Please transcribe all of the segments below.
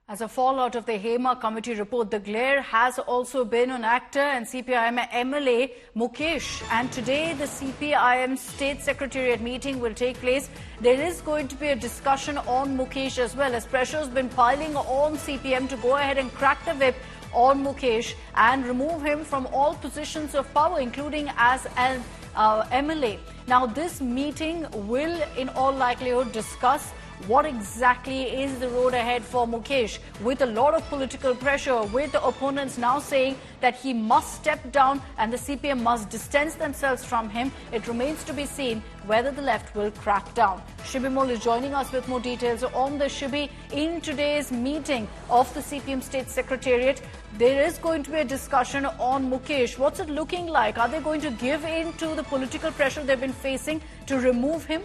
As a fallout of the Hema Committee report, the glare has also been on actor and CPIM MLA Mukesh. And today, the CPIM State Secretariat meeting will take place. There is going to be a discussion on Mukesh as well, as pressure has been piling on CPM to go ahead and crack the whip on Mukesh and remove him from all positions of power, including as an MLA. Now, this meeting will, in all likelihood, discuss what exactly is the road ahead for Mukesh, with a lot of political pressure, with the opponents now saying that he must step down and the CPM must distance themselves from him. It remains to be seen whether the left will crack down. Shibi Mol is joining us with more details on the Shibi. In today's meeting of the CPM State Secretariat, there is going to be a discussion on Mukesh. What's it looking like? Are they going to give in to the political pressure they've been facing to remove him?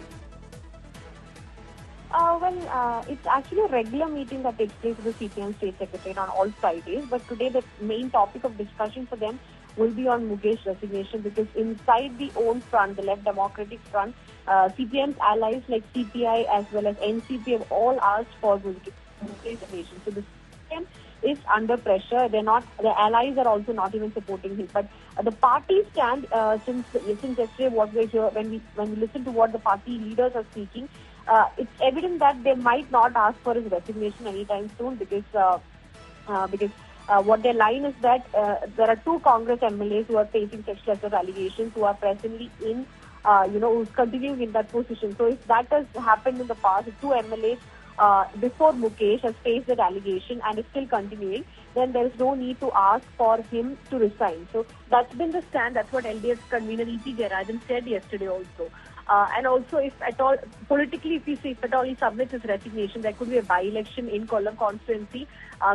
It's actually a regular meeting that takes place with the CPM State Secretariat on all Fridays. But today the main topic of discussion for them will be on Mukesh's resignation, because inside the own front, the Left Democratic Front, CPM's allies like CPI as well as NCP have all asked for Mukesh's resignation. So the CPM is under pressure. The allies are also not even supporting him. But the party stand since yesterday what we hear, when we listen to what the party leaders are speaking, it's evident that they might not ask for his resignation anytime soon, because what their line is that there are two Congress MLAs who are facing sexual assault allegations, who are presently in, who's continuing in that position. So if that has happened in the past, if two MLAs before Mukesh has faced that allegation and is still continuing, then there is no need to ask for him to resign. So that's been the stand. That's what LDF convener E.P. Jayarajan said yesterday also. And also, if at all, politically, if at all he submits his resignation, there could be a by-election in Kollam constituency,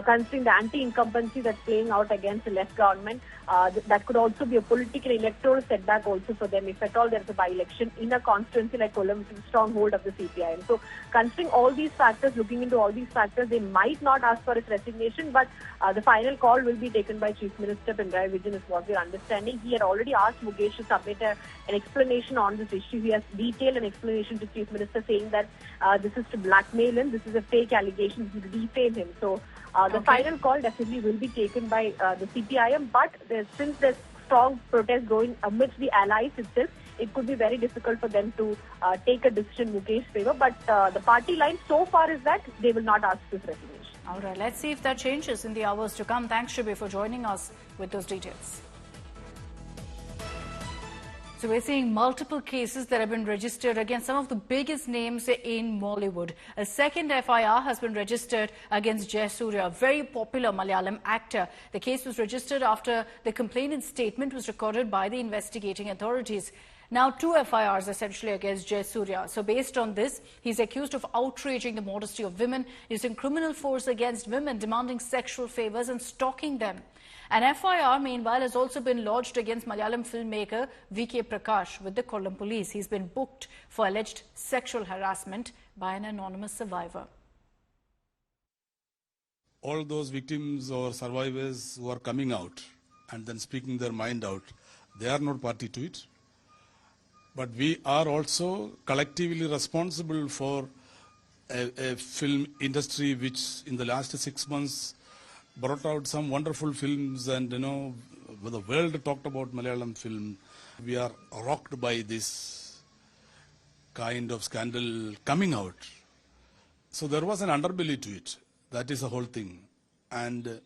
considering the anti-incumbency that's playing out against the left government. That could also be a political electoral setback also for them, if at all there's a by-election in a constituency like Kollam, which is a stronghold of the CPIM. So, considering all these factors, looking into all these factors, they might not ask for his resignation, but the final call will be taken by Chief Minister Pinarayi Vijayan, is what we're understanding. He had already asked Mukesh to submit an explanation on this issue. He has detailed an explanation to Chief Minister saying that this is to blackmail him, this is a fake allegation, this is to defame him. So the final call definitely will be taken by the CPIM, but since there's strong protest going amidst the allies itself, it could be very difficult for them to take a decision in Mukesh's favor. But the party line so far is that they will not ask his resignation. All right, let's see if that changes in the hours to come. Thanks, Shibi, for joining us with those details. So we're seeing multiple cases that have been registered against some of the biggest names in Mollywood. A second FIR has been registered against Jayasuriya, a very popular Malayalam actor. The case was registered after the complainant's statement was recorded by the investigating authorities. Now, two FIRs essentially against Jayasuriya. So based on this, he's accused of outraging the modesty of women, using criminal force against women, demanding sexual favors and stalking them. An FIR, meanwhile, has also been lodged against Malayalam filmmaker V.K. Prakash with the Kollam police. He's been booked for alleged sexual harassment by an anonymous survivor. All those victims or survivors who are coming out and then speaking their mind out, they are not party to it. But we are also collectively responsible for a film industry which in the last 6 months brought out some wonderful films, and the world talked about Malayalam film. We are rocked by this kind of scandal coming out. So there was an underbelly to it. That is the whole thing. And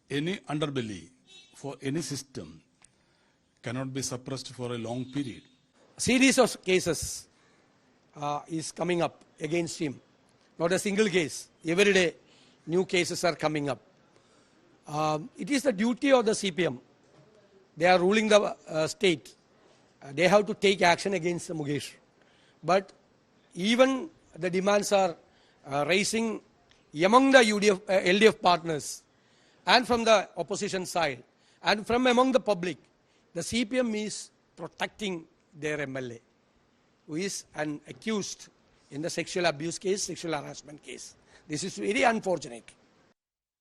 any underbelly for any system cannot be suppressed for a long period. Series of cases is coming up against him. Not a single case. Every day new cases are coming up. It is the duty of the CPM. They are ruling the state. They have to take action against Mukesh. But even the demands are raising among the LDF partners and from the opposition side and from among the public. The CPM is protecting their MLA, who is an accused in the sexual abuse case, sexual harassment case. This is very unfortunate.